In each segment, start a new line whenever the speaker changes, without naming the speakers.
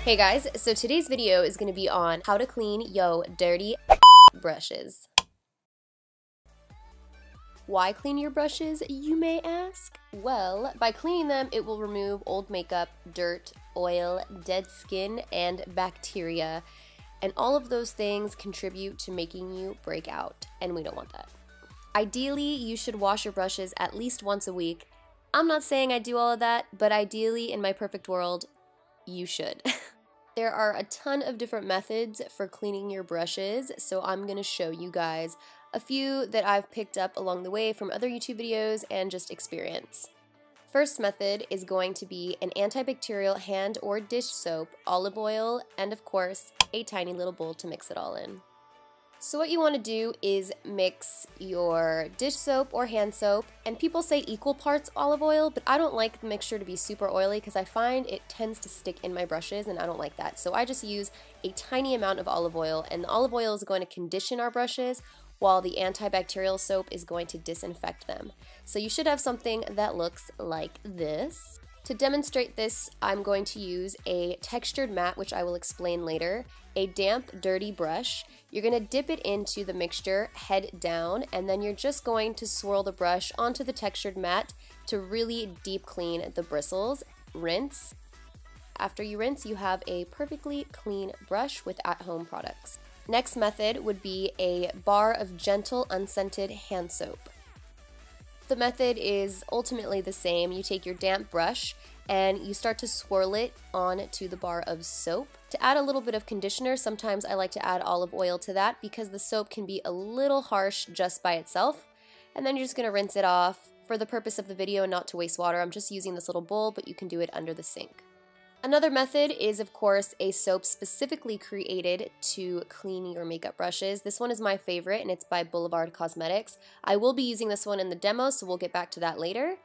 Hey guys, so today's video is going to be on how to clean yo dirty brushes. Why clean your brushes, you may ask? Well, by cleaning them, it will remove old makeup, dirt, oil, dead skin, and bacteria. And all of those things contribute to making you break out, and we don't want that. Ideally, you should wash your brushes at least once a week. I'm not saying I do all of that, but ideally, in my perfect world, you should. There are a ton of different methods for cleaning your brushes, so I'm going to show you guys a few that I've picked up along the way from other YouTube videos and just experience. First method is going to be an antibacterial hand or dish soap, olive oil, and of course, a tiny little bowl to mix it all in. So what you want to do is mix your dish soap or hand soap, and people say equal parts olive oil, but I don't like the mixture to be super oily because I find it tends to stick in my brushes and I don't like that. So I just use a tiny amount of olive oil, and the olive oil is going to condition our brushes while the antibacterial soap is going to disinfect them. So you should have something that looks like this. To demonstrate this, I'm going to use a textured mat, which I will explain later, a damp, dirty brush. You're going to dip it into the mixture, head down, and then you're just going to swirl the brush onto the textured mat to really deep clean the bristles. Rinse. After you rinse, you have a perfectly clean brush with at-home products. Next method would be a bar of gentle, unscented hand soap. The method is ultimately the same. You take your damp brush and you start to swirl it onto the bar of soap. To add a little bit of conditioner, sometimes I like to add olive oil to that because the soap can be a little harsh just by itself. And then you're just going to rinse it off. For the purpose of the video and not to waste water, I'm just using this little bowl, but you can do it under the sink. Another method is, of course, a soap specifically created to clean your makeup brushes. This one is my favorite, and it's by Boulevard Cosmetics. I will be using this one in the demo, so we'll get back to that later.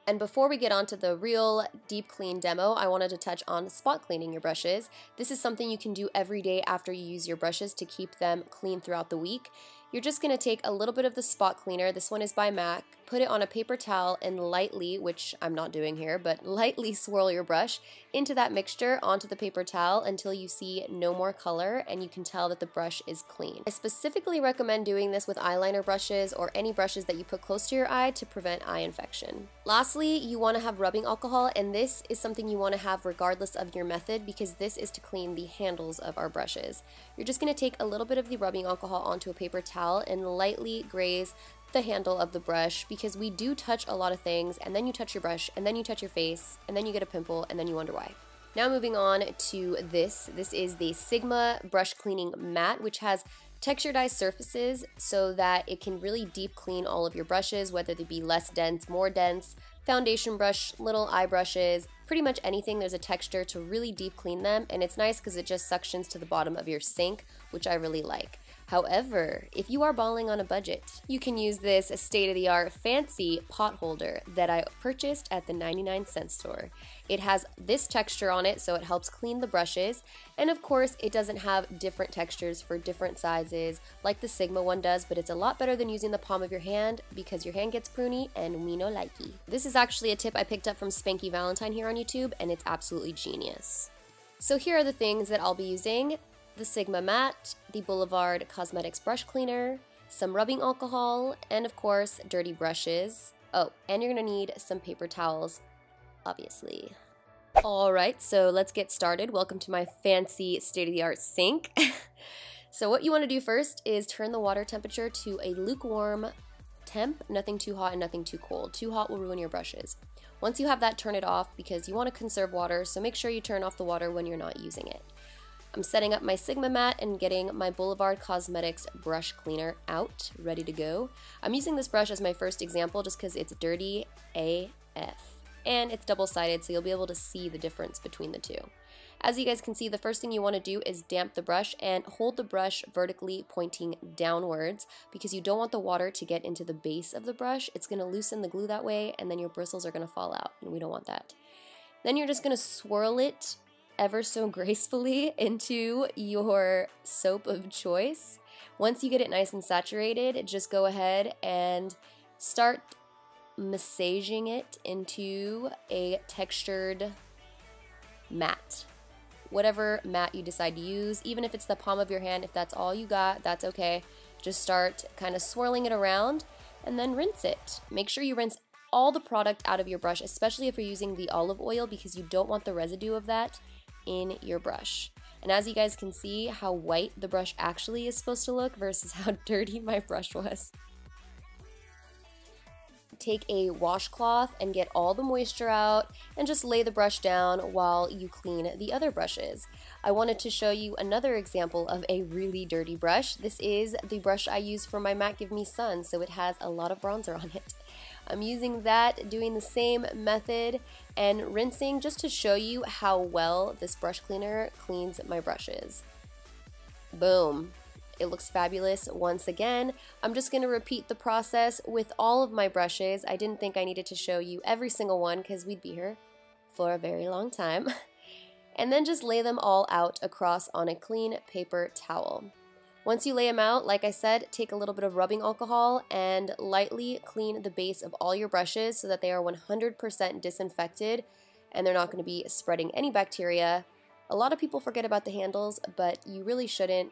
And before we get on to the real deep clean demo, I wanted to touch on spot cleaning your brushes. This is something you can do every day after you use your brushes to keep them clean throughout the week. You're just going to take a little bit of the spot cleaner, this one is by MAC, put it on a paper towel and lightly, which I'm not doing here, but lightly swirl your brush into that mixture onto the paper towel until you see no more color and you can tell that the brush is clean. I specifically recommend doing this with eyeliner brushes or any brushes that you put close to your eye to prevent eye infection. Lastly, you want to have rubbing alcohol, and this is something you want to have regardless of your method because this is to clean the handles of our brushes. You're just going to take a little bit of the rubbing alcohol onto a paper towel and lightly graze the handle of the brush because we do touch a lot of things, and then you touch your brush, and then you touch your face, and then you get a pimple, and then you wonder why. Now moving on to this. This is the Sigma brush cleaning mat, which has texturedized surfaces so that it can really deep clean all of your brushes, whether they be less dense, more dense, foundation brush, little eye brushes, pretty much anything. There's a texture to really deep clean them, and it's nice because it just suctions to the bottom of your sink, which I really like. However, if you are balling on a budget, you can use this state-of-the-art fancy pot holder that I purchased at the 99-cent store. It has this texture on it, so it helps clean the brushes, and of course, it doesn't have different textures for different sizes like the Sigma one does, but it's a lot better than using the palm of your hand because your hand gets pruny, and we no likey. This is actually a tip I picked up from Spanky Valentine here on YouTube, and it's absolutely genius. So here are the things that I'll be using. The Sigma mat, the Boulevard Cosmetics brush cleaner, some rubbing alcohol, and of course, dirty brushes. Oh, and you're gonna need some paper towels, obviously. Alright, so let's get started. Welcome to my fancy state-of-the-art sink. So what you want to do first is turn the water temperature to a lukewarm temp, nothing too hot and nothing too cold. Too hot will ruin your brushes. Once you have that, turn it off because you want to conserve water, so make sure you turn off the water when you're not using it. I'm setting up my Sigma mat and getting my Boulevard Cosmetics brush cleaner out, ready to go. I'm using this brush as my first example just because it's dirty AF. And it's double-sided, so you'll be able to see the difference between the two. As you guys can see, the first thing you want to do is damp the brush and hold the brush vertically pointing downwards because you don't want the water to get into the base of the brush. It's going to loosen the glue that way, and then your bristles are going to fall out, and we don't want that. Then you're just going to swirl it ever so gracefully into your soap of choice. Once you get it nice and saturated, just go ahead and start massaging it into a textured mat. whatever mat you decide to use, even if it's the palm of your hand. If that's all you got, that's okay. Just start kind of swirling it around and then rinse it. Make sure you rinse all the product out of your brush, especially if you're using the olive oil, because you don't want the residue of that in your brush. And as you guys can see how white the brush actually is supposed to look versus how dirty my brush was. Take a washcloth and get all the moisture out and just lay the brush down while you clean the other brushes. I wanted to show you another example of a really dirty brush. This is the brush I use for my Matte Give Me Sun, so it has a lot of bronzer on it. I'm using that, doing the same method and rinsing just to show you how well this brush cleaner cleans my brushes. Boom. It looks fabulous once again. I'm just going to repeat the process with all of my brushes. I didn't think I needed to show you every single one because we'd be here for a very long time. And then just lay them all out across on a clean paper towel. Once you lay them out, like I said, take a little bit of rubbing alcohol and lightly clean the base of all your brushes so that they are 100% disinfected and they're not going to be spreading any bacteria. A lot of people forget about the handles, but you really shouldn't.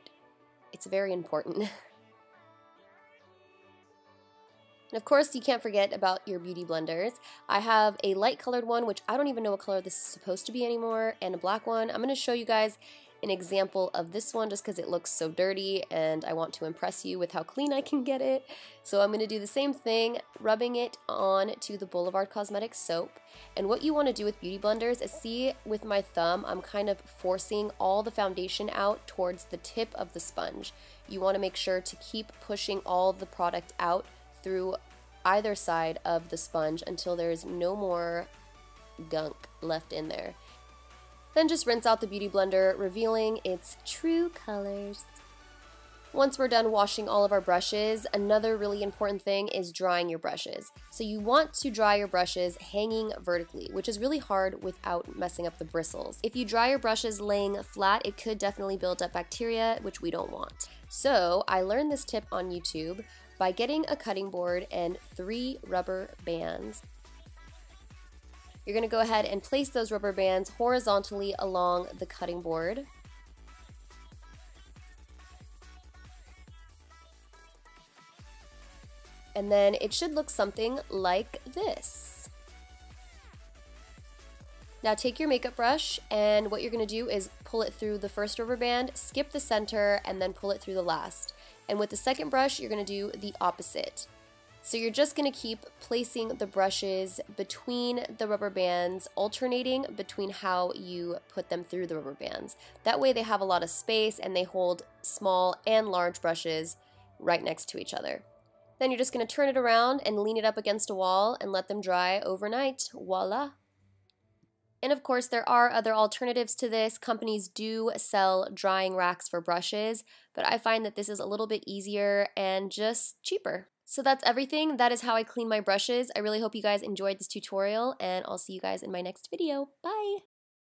It's very important. And of course, you can't forget about your beauty blenders. I have a light colored one, which I don't even know what color this is supposed to be anymore, and a black one. I'm going to show you guys an example of this one just because it looks so dirty and I want to impress you with how clean I can get it. So I'm going to do the same thing, rubbing it on to the Boulevard Cosmetics soap. And what you want to do with beauty blenders is, see with my thumb, I'm kind of forcing all the foundation out towards the tip of the sponge. You want to make sure to keep pushing all the product out through either side of the sponge until there's no more gunk left in there. Then just rinse out the beauty blender, revealing its true colors. Once we're done washing all of our brushes, another really important thing is drying your brushes. So you want to dry your brushes hanging vertically, which is really hard without messing up the bristles. If you dry your brushes laying flat, it could definitely build up bacteria, which we don't want. So I learned this tip on YouTube by getting a cutting board and 3 rubber bands. You're going to go ahead and place those rubber bands horizontally along the cutting board. And then it should look something like this. Now take your makeup brush, and what you're going to do is pull it through the first rubber band, skip the center, and then pull it through the last. And with the second brush, you're going to do the opposite. So you're just going to keep placing the brushes between the rubber bands, alternating between how you put them through the rubber bands. That way they have a lot of space and they hold small and large brushes right next to each other. Then you're just going to turn it around and lean it up against a wall and let them dry overnight. Voila! And of course, there are other alternatives to this. Companies do sell drying racks for brushes, but I find that this is a little bit easier and just cheaper. So that's everything. That is how I clean my brushes. I really hope you guys enjoyed this tutorial, and I'll see you guys in my next video. Bye!